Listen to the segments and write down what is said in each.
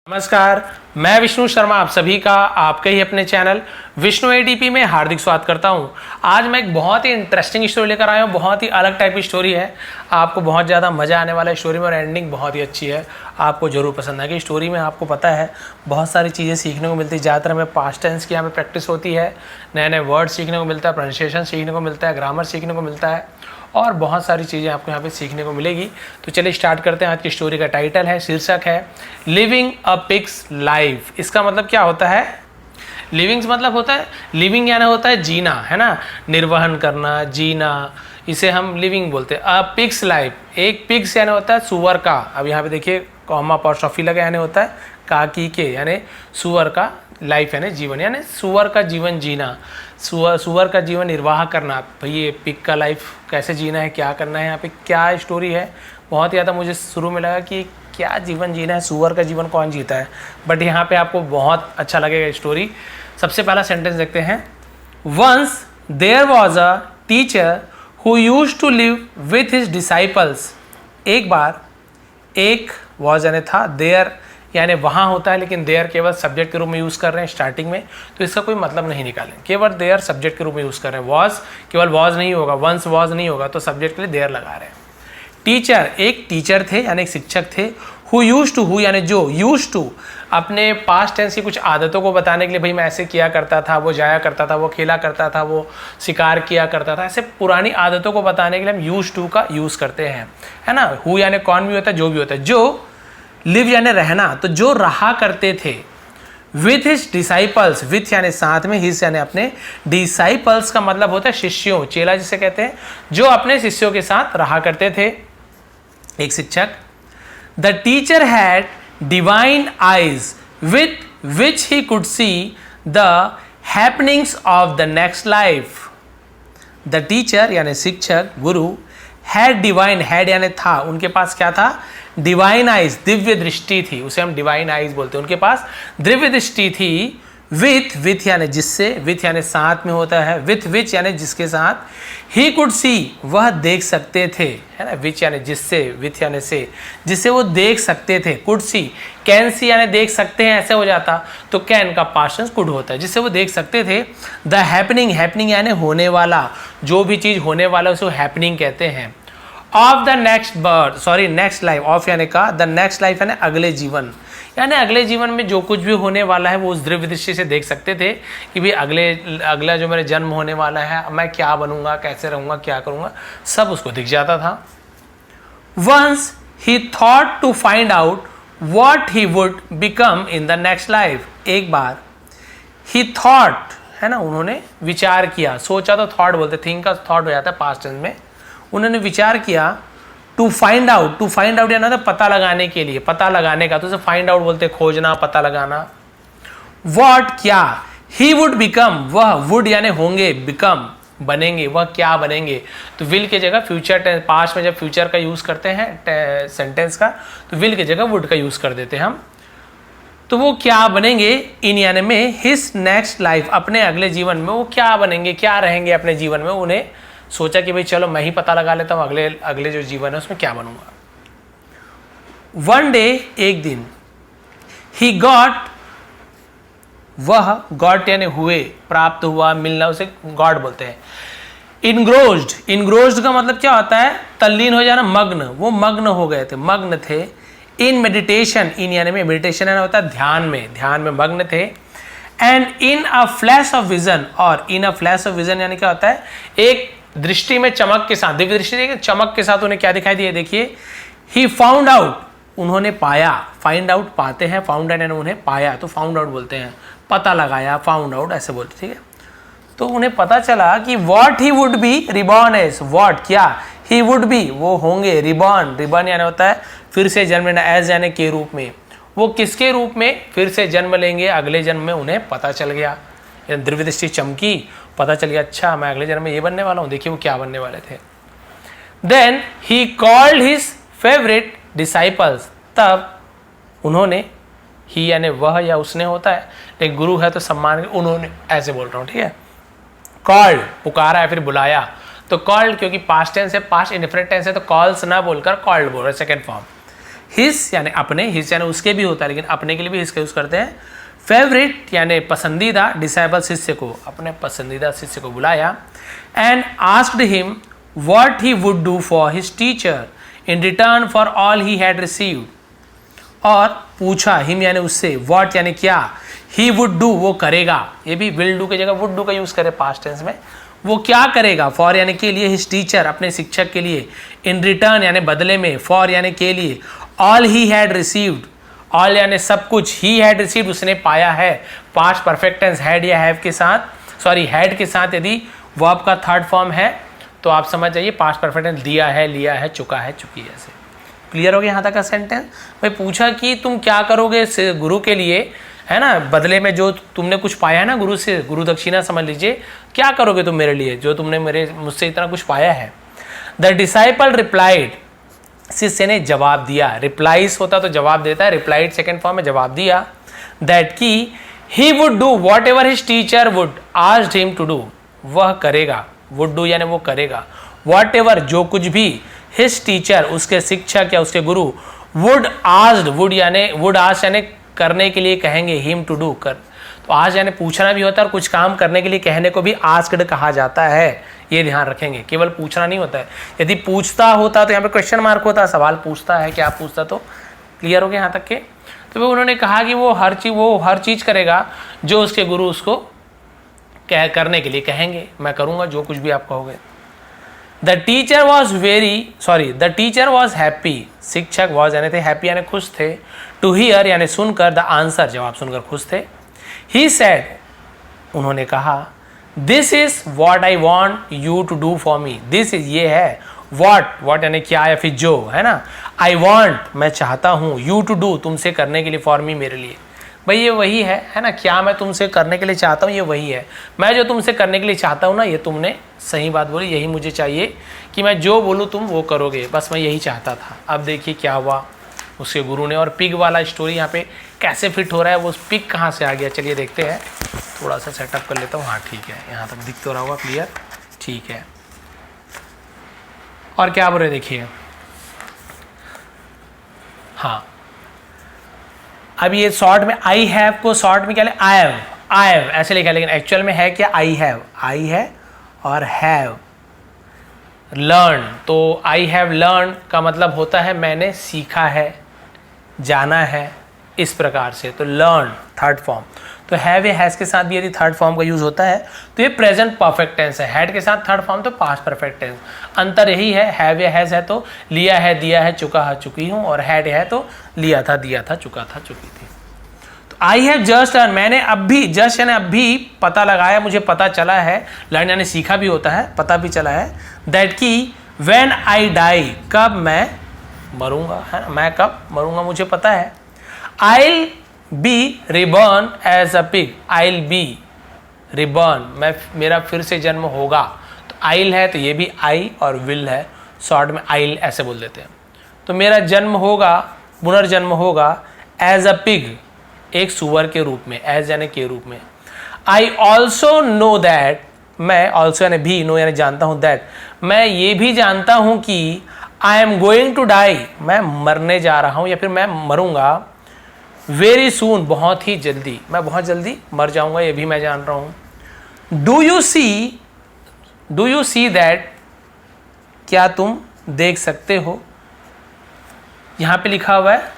नमस्कार, मैं विष्णु शर्मा आप सभी का आपके ही अपने चैनल विष्णु एडीपी में हार्दिक स्वागत करता हूं। आज मैं एक बहुत ही इंटरेस्टिंग स्टोरी लेकर आया हूं। बहुत ही अलग टाइप की स्टोरी है, आपको बहुत ज़्यादा मज़ा आने वाला है स्टोरी में और एंडिंग बहुत ही अच्छी है, आपको जरूर पसंद आएगी। स्टोरी में आपको पता है बहुत सारी चीज़ें सीखने को मिलती है। ज़्यादातर हमें पास्ट टेंस की यहाँ पर प्रैक्टिस होती है, नए नए वर्ड सीखने को मिलता है, प्रोनाउंसिएशन सीखने को मिलता है, ग्रामर सीखने को मिलता है और बहुत सारी चीज़ें आपको यहाँ पे सीखने को मिलेगी। तो चलिए स्टार्ट करते हैं। आज की स्टोरी का टाइटल है, शीर्षक है लिविंग अ पिग्स लाइफ। इसका मतलब क्या होता है? लिविंग्स मतलब होता है, लिविंग यानी होता है जीना, है ना, निर्वहन करना, जीना, इसे हम लिविंग बोलते हैं। अ पिग्स लाइफ, एक पिग्स यानी होता है सुअर का। अब यहाँ पे देखिए कॉमा अपॉस्ट्रोफी लगा यानी होता है काकी के, यानी सुअर का, लाइफ यानी जीवन, यानी सुअर का जीवन जीना, सुअर का जीवन निर्वाह करना। भाई ये पिग का लाइफ कैसे जीना है, क्या करना है, यहाँ पे क्या स्टोरी है। बहुत ज़्यादा मुझे शुरू में लगा कि क्या जीवन जीना है, सुअर का जीवन कौन जीता है, बट यहाँ पे आपको बहुत अच्छा लगेगा स्टोरी। सबसे पहला सेंटेंस देखते हैं। Once there was a teacher who used to live with his disciples. एक बार, एक वॉज यानी था, देयर यानी वहाँ होता है, लेकिन देयर केवल सब्जेक्ट के रूप में यूज़ कर रहे हैं स्टार्टिंग में, तो इसका कोई मतलब नहीं निकालें। केवल देयर सब्जेक्ट के रूप में यूज़ कर रहे हैं। वॉज केवल वॉज नहीं होगा, वंस वॉज नहीं होगा, तो सब्जेक्ट के लिए देयर लगा रहे हैं। टीचर, एक टीचर थे यानी एक शिक्षक थे। हु यूज टू, हु यानी जो, यूज टू अपने पास्ट टेंस की कुछ आदतों को बताने के लिए, भाई मैं ऐसे किया करता था, वो जाया करता था, वो खेला करता था, वो शिकार किया करता था, ऐसे पुरानी आदतों को बताने के लिए हम यूज टू का यूज़ करते हैं, है ना। हु यानी कौन भी होता है, जो भी होता है। जो, लिव यानी रहना, तो जो रहा करते थे। विथ हिज डिसाइपल्स, विथ यानी साथ में, हिज यानी अपने, डिसाइपल्स का मतलब होता है शिष्यों, चेला जिसे कहते हैं, जो अपने शिष्यों के साथ रहा करते थे। एक शिक्षक। The teacher had divine eyes with which he could see the happenings of the next life. The teacher यानी शिक्षक, गुरु, हैड डिवाइन, हैड यानी था, उनके पास क्या था? डिवाइन आइज, दिव्य दृष्टि थी, उसे हम डिवाइन आइज बोलते हैं। उनके पास दिव्य दृष्टि थी। विथ, विथ यानी जिससे, विथ यानी साथ में होता है, विथ विच यानी जिसके साथ, ही कुड सी वह देख सकते थे, है ना। विच यानी जिससे, विथ यानी से, जिससे वो देख सकते थे। कुड सी, कैन सी यानी देख सकते हैं, ऐसे हो जाता तो कैन का पास्ट टेंस कुड होता है, जिससे वो देख सकते थे। द हैपनिंग, हैपनिंग यानी होने वाला, जो भी चीज होने वाला उसे हैपनिंग कहते हैं। Of the next birth, sorry next life, of यानी का, द नेक्स्ट लाइफ यानी अगले जीवन, यानी अगले जीवन में जो कुछ भी होने वाला है वो उस दिव्य दृष्टि से देख सकते थे कि भाई अगला जो मेरे जन्म होने वाला है, मैं क्या बनूंगा, कैसे रहूंगा, क्या करूंगा, सब उसको दिख जाता था। Once he thought to find out what he would become in the next life. एक बार, ही थॉट, है ना, उन्होंने विचार किया, सोचा तो थॉट बोलते, थिंक का थॉट हो जाता है पास्ट टेंस में। उन्होंने विचार किया। To find out, to find out यानी पता लगाने के लिए, पता लगाने का, तो उसे फाइंड आउट बोलते, खोजना, पता लगाना। व्हाट क्या, ही वुड बिकम, वह, वुड यानी होंगे, बिकम बनेंगे, वह क्या बनेंगे, तो विल की जगह फ्यूचर टेंस, पास्ट में जब फ्यूचर का यूज करते हैं सेंटेंस का, तो विल की जगह वुड का यूज कर देते हैं हम। तो वो क्या बनेंगे, इन यानी में, हिज नेक्स्ट लाइफ, अपने अगले जीवन में वो क्या बनेंगे, क्या रहेंगे अपने जीवन में। उन्हें सोचा कि भाई चलो मैं ही पता लगा लेता हूँ अगले जो जीवन है उसमें क्या बनूंगा। वन डे, एक दिन, ही गॉट, वह, गॉट यानी हुए, प्राप्त हुआ, मिलना, उसे गॉड बोलते हैं। इनग्रोज्ड, इनग्रोज्ड का मतलब क्या होता है? तल्लीन हो जाना, मग्न, वो मग्न हो गए थे, मग्न थे। इन मेडिटेशन, इन यानी में, मेडिटेशन यानी होता है ध्यान में, ध्यान में मग्न थे। And in a flash of vision, और इन अ फ्लैश ऑफ विजन यानी क्या होता है? एक दृष्टि में, चमक के साथ, दिव्य दृष्टि देखिए, चमक के साथ उन्हें क्या दिखाई दिया, देखिए। ही फाउंड आउट, उन्होंने पाया, फाइंड आउट पाते हैं, फाउंड यानी उन्हें पाया, तो फाउंड आउट बोलते हैं, पता लगाया, फाउंड आउट ऐसे बोलते, ठीक है। तो उन्हें पता चला कि what he would be reborn as, what क्या, ही वुड बी वो होंगे, रिबॉर्न, रिबॉर्न यानी होता है फिर से जन्म लेना, एज यानी के रूप में, वो किसके रूप में फिर से जन्म लेंगे अगले जन्म में, उन्हें पता चल गया। दिव्य दृष्टि चमकी, पता चल गया, अच्छा मैं अगले जन्म में ये बनने वाला हूँ, देखिए वो क्या बनने वाले थे। Then he called his favourite disciples, तब उन्होंने, ही यानी वह या उसने होता है, लेकिन गुरु है तो सम्मान, उन्होंने ऐसे बोल रहा हूँ, ठीक है। कॉल्ड, पुकारा है, फिर बुलाया, तो कॉल्ड क्योंकि पास्ट टेंस है, पास्ट इंडिफरेंट टेंस है, तो कॉल्स ना बोलकर कॉल्ड बोल रहे, सेकेंड फॉर्म। हिस यानी अपने, हिस यानी उसके भी होता है लेकिन अपने के लिए भी हिस का यूज करते हैं। फेवरेट यानी पसंदीदा, डिसाइबल शिष्य को, अपने पसंदीदा शिष्य को बुलाया। And asked him what he would do for his teacher in return for all he had received, और पूछा हिम यानी उससे, व्हाट यानी क्या, ही वुड डू वो करेगा, ये भी विल डू की जगह वुड डू का यूज करे पास्ट टेंस में, वो क्या करेगा, फॉर यानी के लिए, हिज टीचर अपने शिक्षक के लिए, इन रिटर्न यानी बदले में, फॉर यानी के लिए, all he had received, all यानी सब कुछ, ही हैड रिसीव्ड उसने पाया है, पास्ट परफेक्ट टेंस हैड या हैव के साथ, सॉरी हैड के साथ यदि वर्ब का थर्ड फॉर्म है तो आप समझ जाइए पास्ट परफेक्ट टेंस दिया है, लिया है, चुका है, चुकी है। ऐसे क्लियर हो गया यहाँ तक का सेंटेंस। भाई पूछा कि तुम क्या करोगे गुरु के लिए, है ना, बदले में जो तुमने कुछ पाया है ना गुरु से, गुरु दक्षिणा समझ लीजिए, क्या करोगे तुम मेरे लिए जो तुमने मुझसे इतना कुछ पाया है। द डिसाइपल रिप्लाइड, शिष्य ने जवाब दिया, रिप्लाइज होता तो जवाब देता है, रिप्लाइड सेकेंड फॉर्म में जवाब दिया, दैट की he would do whatever his teacher would asked him to do, वह करेगा, वुड डू यानी वो करेगा, वॉट एवर जो कुछ भी, हिज टीचर उसके शिक्षक या उसके गुरु, वुड आस्क्ड, वुड आस्क यानी करने के लिए कहेंगे, हिम टू डू कर, तो आज यानी पूछना भी होता है और कुछ काम करने के लिए कहने को भी आस्क्ड कहा जाता है, ये ध्यान रखेंगे, केवल पूछना नहीं होता है। यदि पूछता होता तो यहाँ पे क्वेश्चन मार्क होता, सवाल पूछता है क्या पूछता, तो क्लियर हो गया यहाँ तक के। तो वो उन्होंने कहा कि वो हर चीज करेगा जो उसके गुरु उसको करने के लिए कहेंगे, मैं करूंगा जो कुछ भी आप कहोगे। द टीचर वॉज हैप्पी, शिक्षक वॉज यानी थे, हैप्पी यानी खुश थे, टू हियर यानी सुनकर, द आंसर जवाब सुनकर खुश थे। ही सेड उन्होंने कहा, this is what I want you to do for me, this is ये है, वॉट यानी क्या या फिर जो, है ना, आई वॉन्ट मैं चाहता हूँ, यू टू डू तुमसे करने के लिए, फॉर मी मेरे लिए, भाई ये वही है ना, क्या मैं तुमसे करने के लिए चाहता हूँ ये वही है, मैं जो तुमसे करने के लिए चाहता हूँ ना, ये तुमने सही बात बोली, यही मुझे चाहिए कि मैं जो बोलूँ तुम वो करोगे, बस मैं यही चाहता था। अब देखिए क्या हुआ उसके गुरु ने, और पिग वाला स्टोरी यहाँ पे कैसे फिट हो रहा है, वो पिग कहाँ से आ गया, चलिए देखते हैं, थोड़ा सा सेटअप कर लेता हूँ। हाँ ठीक है, यहाँ तक दिख तो रहा होगा क्लियर, ठीक है। और क्या बोल रहे देखिए, हाँ अब ये शॉर्ट में आई हैव को शॉर्ट में क्या ले, आई हैव ऐसे लिखा है, लेकिन एक्चुअल में है क्या, आई है और हैव लर्न, तो आई हैव लर्न का मतलब होता है मैंने सीखा है, जाना है, इस प्रकार से, तो लर्न थर्ड फॉर्म। तो हैव या हैज के साथ भी यदि थर्ड फॉर्म का यूज होता है तो ये प्रेजेंट परफेक्ट टेंस है, हैड के साथ थर्ड फॉर्म तो पास्ट परफेक्ट टेंस, अंतर यही है, हैव या हैज है तो लिया है, दिया है, चुका है, चुकी हूँ, और हैड है तो लिया था, दिया था, चुका था, चुकी थी। तो आई हैव जस्ट लर्न, मैंने अभी, जस्ट यानी अभी पता लगाया, मुझे पता चला है, लर्न यानी सीखा भी होता है, पता भी चला है, दैट की व्हेन आई डाई, कब मैं मरूंगा, है ना, मैं कब मरूंगा मुझे पता है। I'll be reborn as a pig, I'll be reborn, मेरा फिर से जन्म होगा, तो I'll है तो ये भी I और will है, शॉर्ट में I'll ऐसे बोल देते हैं, तो मेरा जन्म होगा, पुनर्जन्म होगा, as a pig एक सुअर के रूप में, as यानी के रूप में। I also know that, मैं also यानी भी, know यानी जानता हूँ, that मैं ये भी जानता हूँ कि I am going to die, मैं मरने जा रहा हूँ या फिर मैं मरूंगा, वेरी सून बहुत ही जल्दी, मैं बहुत जल्दी मर जाऊंगा, ये भी मैं जान रहा हूं। डू यू सी दैट, क्या तुम देख सकते हो, यहां पे लिखा हुआ है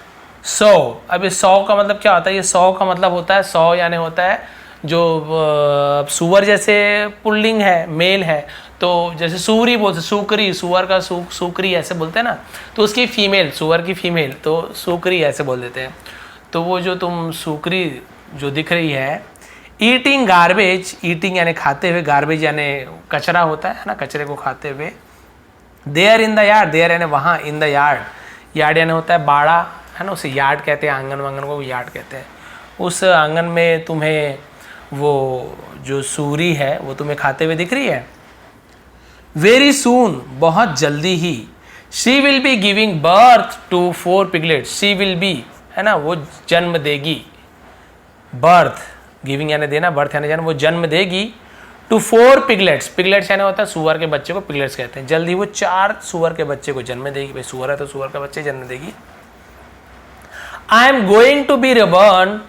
100। अब ये 100 का मतलब क्या होता है, ये 100 का मतलब होता है 100 यानी होता है जो सुअर जैसे पुल्लिंग है, मेल है, तो जैसे सूरी बोलते, सुकरी, सुअर का सुकरी ऐसे बोलते हैं ना, तो उसकी फीमेल, सुअर की फीमेल तो सुकरी ऐसे बोल देते हैं। तो वो जो तुम सुकरी जो दिख रही है, ईटिंग गार्बेज, ईटिंग यानी खाते हुए, गार्बेज यानी कचरा होता है ना, कचरे को खाते हुए, there in the yard, there यानी वहाँ, इन द यार्ड, यार्ड यानी होता है बाड़ा, है ना, उसे यार्ड कहते हैं, आंगन वांगन को यार्ड कहते हैं, उस आंगन में तुम्हें वो जो सूरी है वो तुम्हें खाते हुए दिख रही है। वेरी सून बहुत जल्दी ही, she will be giving birth to 4 piglets, she will be है ना, वो जन्म देगी, बर्थ गिविंग यानी देना, बर्थ यानी जन्म, वो जन्म देगी, टू 4 पिगलेट्स, पिगलेट्स यानी होता है सुअर के बच्चे को पिगलेट्स कहते हैं, जल्दी वो 4 सुअर के बच्चे को जन्म देगी, भाई सुअर है तो सुअर का बच्चे जन्म देगी। I am going to be reborn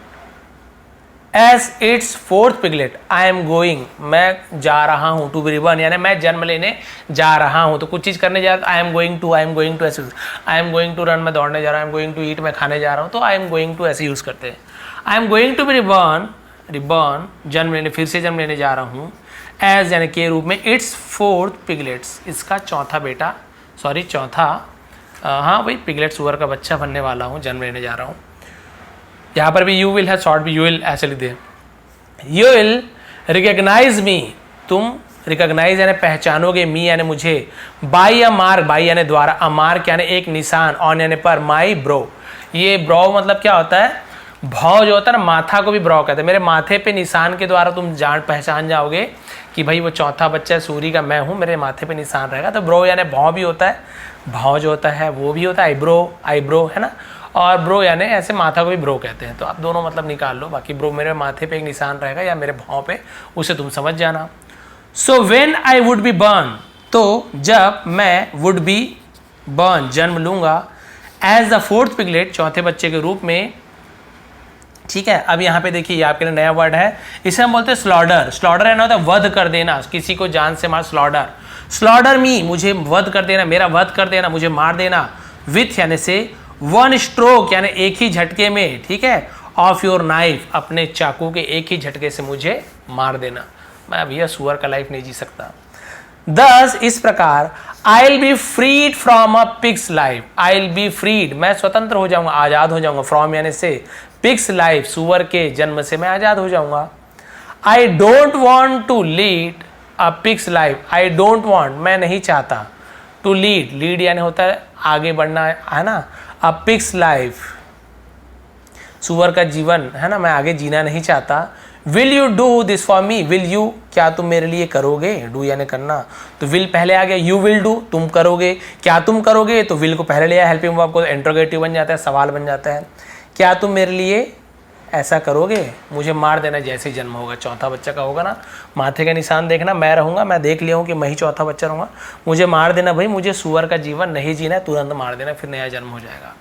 as its fourth piglet. I am going, मैं जा रहा हूं, टू बी रिबॉर्न यानी मैं जन्म लेने जा रहा हूं। तो कुछ चीज करने जा रहा हूं, आई एम गोइंग टू, ऐसे, I am going to run, मैं दौड़ने जा रहा हूं, I am going to eat, मैं खाने जा रहा हूं। तो आई एम गोइंग टू ऐसे यूज करते हैं। I am going to be reborn जन्म लेने, फिर से जन्म लेने जा रहा हूं, एज यानी के रूप में, इट्स फोर्थ पिगलेट्स, इसका चौथा बेटा, सॉरी चौथा, हाँ वही पिगलेट, सुअर का बच्चा बनने वाला हूँ, जन्म लेने जा रहा हूँ। यहाँ पर भी यू विल है, शॉर्ट भी यू विल ऐसे लिख दे। यू विल रिकग्नाइज मी, तुम रिकग्नाइज यानी पहचानोगे, मी यानी मुझे, बाई अ मार्क, बाई यानी द्वारा, अ मार्क यानी एक निशान, ऑन यानी पर, माई ब्रो। ये ब्रो मतलब क्या होता है, भाव जो होता है ना, माथा को भी ब्रो कहते हैं। मेरे माथे पे निशान के द्वारा तुम पहचान जाओगे कि भाई वो चौथा बच्चा सूरी का मैं हूँ, मेरे माथे पे निशान रहेगा। तो ब्रो यानी भाव भी होता है, भाव जो होता है वो भी होता है, आईब्रो है ना, और ब्रो यानी ऐसे माथा को भी ब्रो कहते हैं। तो आप दोनों मतलब निकाल लो, बाकी ब्रो मेरे माथे पे एक निशान रहेगा या मेरे भाव पे, उसे तुम समझ जाना। So when I would be burn, तो जब मैं वुड बी बर्न जन्म लूंगा, एज द फोर्थ पिगलेट चौथे बच्चे के रूप में, ठीक है। अब यहाँ पे देखिए, ये आपके लिए नया वर्ड है, इसे हम बोलते हैं स्लॉडर। स्लॉडर यानी होता है वध कर देना, किसी को जान से मार, स्लॉडर। स्लॉडर मी, मुझे वध कर देना, मेरा वध कर देना, मुझे मार देना। विथ यानी से, वन स्ट्रोक यानी एक ही झटके में, ठीक है, ऑफ योर नाइफ, अपने चाकू के एक ही झटके से मुझे मार देना। मैं भैया सुअर का लाइफ नहीं जी सकता। दस इस प्रकार, I will be freed from a pig's life, I will be freed मैं स्वतंत्र हो जाऊंगा, आजाद हो जाऊंगा, फ्रॉम यानी से, पिग्स लाइफ सुअर के जन्म से मैं आजाद हो जाऊंगा। I don't want to lead a pig's life, I don't want मैं नहीं चाहता, टू लीड, लीड यानी होता है आगे बढ़ना है ना, अ पिग्स लाइफ सुअर का जीवन है ना, मैं आगे जीना नहीं चाहता। Will you do this for me, will you क्या तुम मेरे लिए करोगे, डू यानी करना, तो विल पहले आ गया, यू विल डू तुम करोगे, क्या तुम करोगे, तो विल को पहले लिया, हेल्पिंग वर्ब को इंट्रोगेटिव बन जाता है, सवाल बन जाता है, क्या तुम मेरे लिए ऐसा करोगे, मुझे मार देना जैसे ही जन्म होगा, चौथा बच्चा का होगा ना, माथे का निशान देखना, मैं रहूंगा, मैं देख लिया हूँ कि मैं ही चौथा बच्चा रहूंगा, मुझे मार देना भाई, मुझे सुअर का जीवन नहीं जीना है, तुरंत मार देना, फिर नया जन्म हो जाएगा।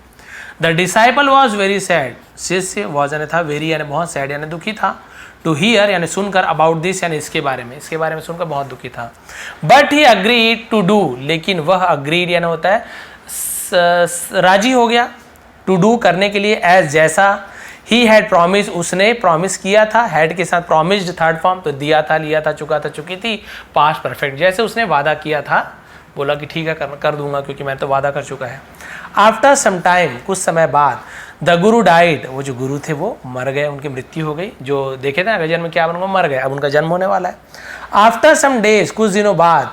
The disciple was very sad, शिष्य वॉज यानी था, वेरी यानी बहुत, सैड यानी दुखी था, टू हियर यानी सुनकर, अबाउट दिस यानी इसके बारे में सुनकर बहुत दुखी था। But he agreed to do, लेकिन वह अग्रीड यानी होता है राजी हो गया, टू डू करने के लिए, एज जैसा, ही हैड प्रॉमिस उसने प्रॉमिस किया था, हैड के साथ प्रॉमिस्ड थर्ड फॉर्म, तो दिया था, लिया था, चुका था, चुकी थी, पास्ट परफेक्ट, जैसे उसने वादा किया था, बोला कि ठीक है कर दूंगा क्योंकि मैं तो वादा कर चुका है। आफ्टर सम टाइम कुछ समय बाद, द गुरु डाइड, वो जो गुरु थे वो मर गए, उनकी मृत्यु हो गई, जो देखे थे ना गजन में क्या बन गए, मर गए, अब उनका जन्म होने वाला है। आफ्टर सम डेज कुछ दिनों बाद,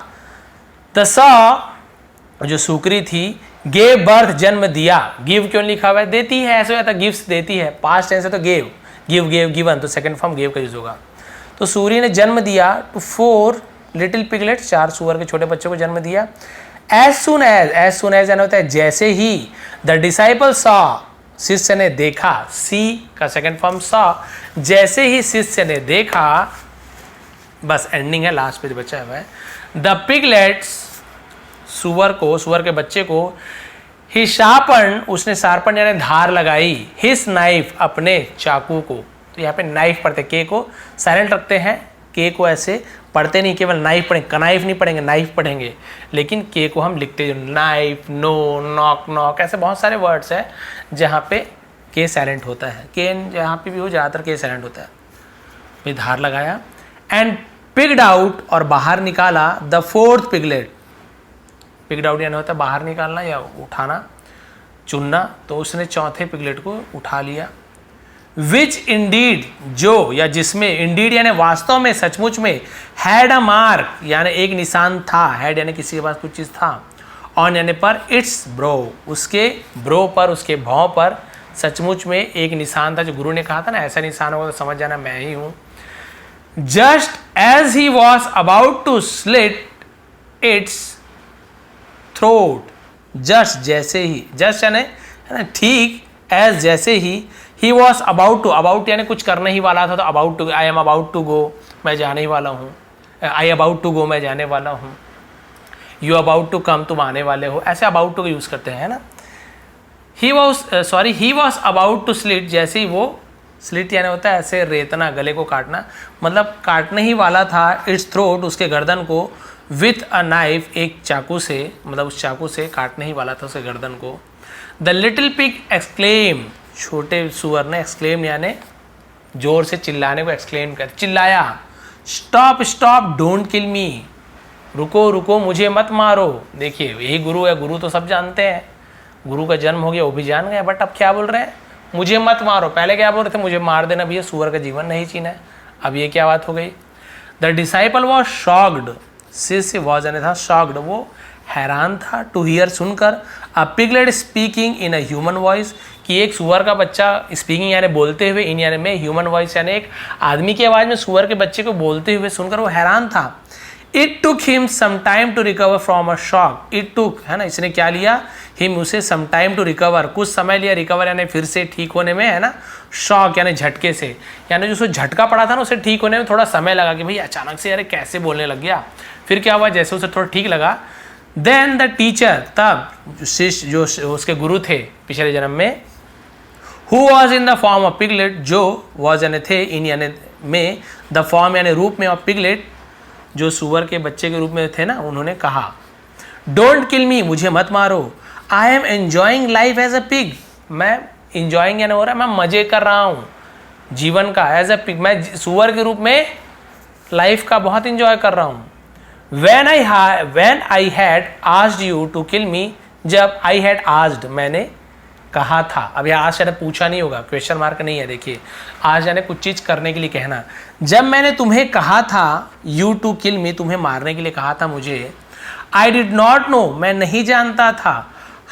द सॉ जो सुकरी थी, गेव बर्थ जन्म दिया, गिव क्यों लिखा हुआ है, देती है, ऐसे होता है गिफ्ट देती है, पास्ट टेंस है तो गेव, गिव गिवन, तो सेकंड फॉर्म गेव का यूज होगा। तो सूरी ने जन्म दिया टू 4 लिटिल पिगलेट्स, 4 सुअर के छोटे बच्चों को जन्म दिया। एज सुन एज यानी होता है जैसे ही, द डिसाइपल सॉ शिष्य ने देखा, सी का सेकंड फॉर्म सॉ, जैसे ही शिष्य ने देखा, बस एंडिंग है, लास्ट पे बचा हुआ है। द पिगलेट्स सुअर के बच्चे को, ही शार्पन उसने शार्पन यानी धार लगाई, हिस नाइफ अपने चाकू को, तो यहाँ पे नाइफ पढ़ते, के को साइलेंट रखते हैं, के को ऐसे पढ़ते नहीं, केवल नाइफ पढ़ेंगे, कनाइफ नहीं पढ़ेंगे, नाइफ पढ़ेंगे, लेकिन के को हम लिखते नाइफ, नो, नॉक नॉक, ऐसे बहुत सारे वर्ड्स हैं जहाँ पे के साइलेंट होता है, के जहाँ पे भी हो ज़्यादातर के साइलेंट होता है। फिर धार लगाया, एंड पिग्ड आउट और बाहर निकाला, द फोर्थ पिगलेट, पिग्ड आउट यानी होता है बाहर निकालना या उठाना, चुनना, तो उसने चौथे पिगलेट को उठा लिया। विच इंडीड जो या जिसमें, इंडीड यानी वास्तव में, सचमुच में, हैड अ मार्क यानी एक निशान था, हैड यानी किसी के पास कुछ चीज था, ऑन यानी पर, इट्स ब्रो उसके ब्रो पर, उसके भाव पर सचमुच में एक निशान था, जो गुरु ने कहा था ना ऐसा निशान होगा तो समझ जाना मैं ही हूं। Just as he was about to slit its throat, just जैसे ही, जस्ट यानी ठीक, एज जैसे ही वॉज अबाउट टू, अबाउट यानी कुछ करने ही वाला था, तो about to, I am about to go मैं जाने ही वाला हूँ, आई अबाउट टू गो मैं जाने वाला हूँ, यू अबाउट टू कम तुम आने वाले हो, ऐसे अबाउट टू का यूज करते हैं ना। He was about to slit, जैसे ही वो स्लिट यानी होता है ऐसे रेतना, गले को काटना, मतलब काटने ही वाला था इट्स थ्रोट, उसके गर्दन को, विथ अ नाइफ, एक चाकू से, मतलब उस चाकू से काटने ही वाला था उसके गर्दन को। द लिटिल पिग एक्सक्लेम, छोटे सुअर ने एक्सक्लेम यानी जोर से चिल्लाने को एक्सक्लेम कर, चिल्लाया, स्टॉप स्टॉप डोंट किल मी, रुको रुको मुझे मत मारो। देखिए यही गुरु है, गुरु तो सब जानते हैं, गुरु का जन्म हो गया वो भी जान गए, बट अब क्या बोल रहे हैं, मुझे मत मारो। पहले क्या बोल रहे थे, मुझे मार देना भैया, सुअर का जीवन नहीं जीना है। अब ये क्या बात हो गई। द डिसाइपल वॉज शॉक्ड, शिष्य वॉज यानी था शॉक्ड, वो हैरान था, टू हियर सुनकर, a piglet speaking in a human voice, कि एक सुअर का बच्चा स्पीकिंग यानी बोलते हुए, इन यानी में ह्यूमन वॉइस यानी एक आदमी की आवाज़ में सुअर के बच्चे को बोलते हुए सुनकर वो हैरान था। It took him some time to recover from a shock, it took है ना, इसने क्या लिया, हिम उसे सम टाइम टू रिकवर, कुछ समय लिया, रिकवर यानी फिर से ठीक होने में, है ना, शॉक यानी झटके से, यानी जो उसे झटका पड़ा था ना उसे ठीक होने में थोड़ा समय लगा कि भाई अचानक से यार कैसे बोलने लग गया। फिर क्या हुआ, जैसे उसे थोड़ा ठीक लगा, देन द टीचर, तब शिष्य जो उसके गुरु थे पिछले जन्म में, who was in the form of piglet, जो वॉज यानी थे, इन यानी में, द फॉर्म यानी रूप में, ऑफ पिगलेट जो सुअर के बच्चे के रूप में थे ना, उन्होंने कहा, डोंट किल मी, मुझे मत मारो, I am enjoying life as a pig, मैं इंजॉइंग यानी हो रहा है मैं मजे कर रहा हूँ जीवन का, एज अ पिग, मैं सुअर के रूप में लाइफ का बहुत इंजॉय कर रहा हूँ। when I had asked you to kill me, जब I had asked मैंने कहा था, अब यह आज यानी पूछा नहीं होगा, क्वेश्चन मार्क नहीं है, देखिए आज यानी कुछ चीज करने के लिए कहना, जब मैंने तुम्हें कहा था you to kill me, तुम्हें मारने के लिए कहा था मुझे, I did not know, मैं नहीं जानता था,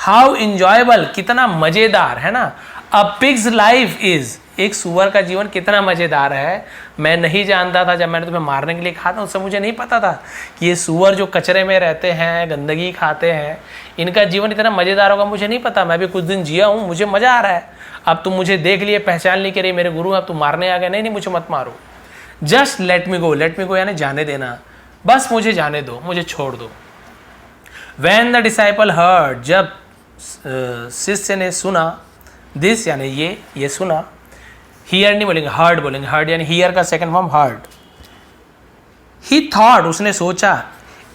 how enjoyable, कितना मजेदार है ना, a pig's life is, एक सुअर का जीवन कितना मजेदार है, मैं नहीं जानता था जब मैंने तुम्हें मारने के लिए कहा था, उससे मुझे नहीं पता था कि ये सुअर जो कचरे में रहते हैं, गंदगी खाते हैं, इनका जीवन इतना मजेदार होगा, मुझे नहीं पता, मैं भी कुछ दिन जिया हूँ, मुझे मजा आ रहा है। अब तुम मुझे देख लिए, पहचान ली कि अरे मेरे गुरु, अब तुम मारने आ गए, नहीं मुझे मत मारो, जस्ट लेट मी गो यानी जाने देना, बस मुझे जाने दो, मुझे छोड़ दो। When the disciple heard, जब शिष्य ने सुना, दिस यानी ये सुना, हियर नहीं बोलेंगे, हर्ड बोलेंगे, हर्ड यानी हियर का सेकंड फॉर्म हर्ड। ही थॉट, उसने सोचा,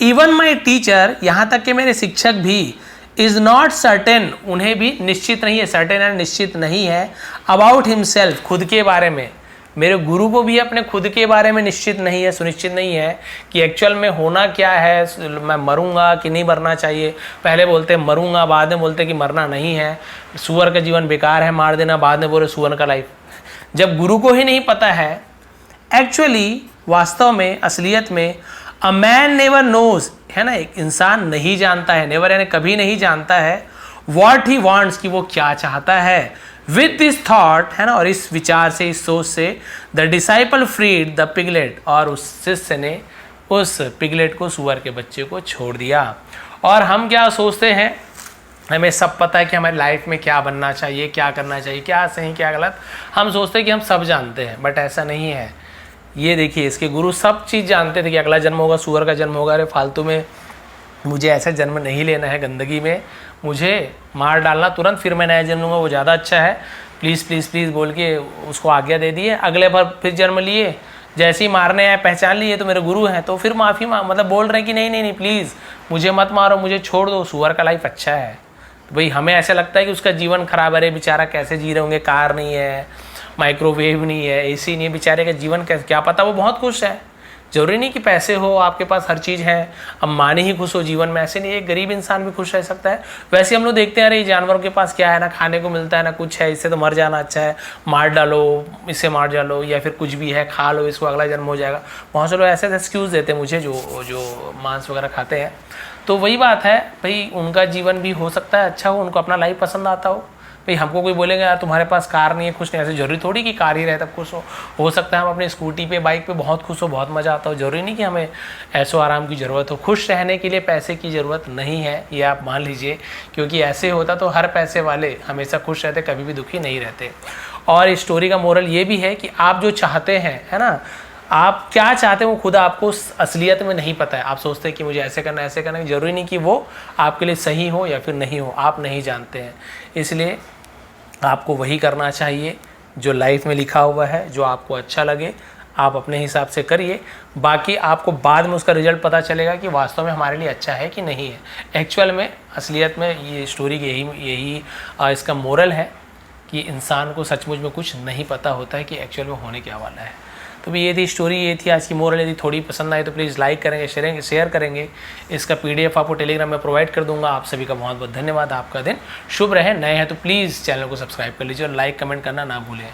इवन माई टीचर, यहाँ तक कि मेरे शिक्षक भी, इज नॉट सर्टेन, उन्हें भी निश्चित नहीं है, सर्टेन यानी निश्चित नहीं है, अबाउट हिमसेल्फ, खुद के बारे में, मेरे गुरु को भी अपने खुद के बारे में निश्चित नहीं है, सुनिश्चित नहीं है कि एक्चुअल में होना क्या है, मैं मरूंगा कि नहीं मरना चाहिए। पहले बोलते मरूंगा, बाद में बोलते कि मरना नहीं है, सुअर का जीवन बेकार है, मार देना, बाद में बोले सुअर का लाइफ। जब गुरु को ही नहीं पता है एक्चुअली, वास्तव में, असलियत में, अ मैन नेवर नोज, है ना, एक इंसान नहीं जानता है, नेवर यानी कभी नहीं जानता है, वॉट ही वॉन्ट्स, कि वो क्या चाहता है। विद दिस थॉट, है ना, और इस विचार से, इस सोच से, the disciple freed the piglet, और उस शिष्य ने उस पिगलेट को, सुअर के बच्चे को छोड़ दिया। और हम क्या सोचते हैं, हमें सब पता है कि हमारी लाइफ में क्या बनना चाहिए, क्या करना चाहिए, क्या सही क्या गलत, हम सोचते हैं कि हम सब जानते हैं, बट ऐसा नहीं है। ये देखिए इसके गुरु सब चीज़ जानते थे कि अगला जन्म होगा, सुअर का जन्म होगा, अरे फालतू में मुझे ऐसा जन्म नहीं लेना है, गंदगी में मुझे मार डालना तुरंत, फिर मैं नया जन्म लूँगा, वो ज़्यादा अच्छा है, प्लीज़ प्लीज़ प्लीज़ बोल के उसको आज्ञा दे दिए। अगले बार फिर जन्म लिए, जैसे ही मारने आए पहचान लिए तो मेरे गुरु हैं, तो फिर माफ़ी मतलब बोल रहे हैं कि नहीं प्लीज़ मुझे मत मारो, मुझे छोड़ दो, सुअर का लाइफ अच्छा है। तो भाई हमें ऐसा लगता है कि उसका जीवन खराब है, बेचारा कैसे जी रहे होंगे, कार नहीं है, माइक्रोवेव नहीं है, एसी नहीं है, बेचारे का जीवन कैसे, क्या पता वो बहुत खुश है। जरूरी नहीं कि पैसे हो, आपके पास हर चीज़ है, अम्बानी ही खुश हो जीवन में, ऐसे नहीं, एक गरीब इंसान भी खुश रह सकता है। वैसे हम लोग देखते हैं अरे जानवरों के पास क्या है, ना खाने को मिलता है ना कुछ है, इससे तो मर जाना अच्छा है, मार डालो, इसे मार डालो, या फिर कुछ भी है खा लो, इसको अगला जन्म हो जाएगा। बहुत से लोग ऐसे एक्सक्यूज़ देते हैं मुझे, जो मांस वगैरह खाते हैं। तो वही बात है भाई, उनका जीवन भी हो सकता है अच्छा हो, उनको अपना लाइफ पसंद आता हो। भाई हमको कोई बोलेगा यार तुम्हारे पास कार नहीं है, खुश नहीं, ऐसे जरूरी थोड़ी कि कार ही रहे तब खुश हो सकता है हम अपनी स्कूटी पे, बाइक पे बहुत खुश हो, बहुत मज़ा आता हो, जरूरी नहीं कि हमें ऐसो आराम की ज़रूरत हो। खुश रहने के लिए पैसे की ज़रूरत नहीं है, ये आप मान लीजिए, क्योंकि ऐसे होता तो हर पैसे वाले हमेशा खुश रहते, कभी भी दुखी नहीं रहते। और इस स्टोरी का मोरल ये भी है कि आप जो चाहते हैं, है ना, आप क्या चाहते हैं वो खुद आपको असलियत में नहीं पता है। आप सोचते हैं कि मुझे ऐसे करना है, ऐसे करना है, जरूरी नहीं कि वो आपके लिए सही हो या फिर नहीं हो, आप नहीं जानते हैं। इसलिए आपको वही करना चाहिए जो लाइफ में लिखा हुआ है, जो आपको अच्छा लगे आप अपने हिसाब से करिए। बाकी आपको बाद में उसका रिजल्ट पता चलेगा कि वास्तव में हमारे लिए अच्छा है कि नहीं है। एक्चुअल में असलियत में ये स्टोरी यही इसका मोरल है कि इंसान को सचमुच में कुछ नहीं पता होता है कि एक्चुअल में होने क्या वाला है। तो भी ये थी स्टोरी, ये थी आज की मोरल। यदि थोड़ी पसंद आए तो प्लीज़ लाइक करेंगे, शेयर करेंगे। इसका PDF आपको टेलीग्राम में प्रोवाइड कर दूंगा। आप सभी का बहुत बहुत धन्यवाद। आपका दिन शुभ रहे। नए हैं तो प्लीज़ चैनल को सब्सक्राइब कर लीजिए और लाइक कमेंट करना ना भूलें।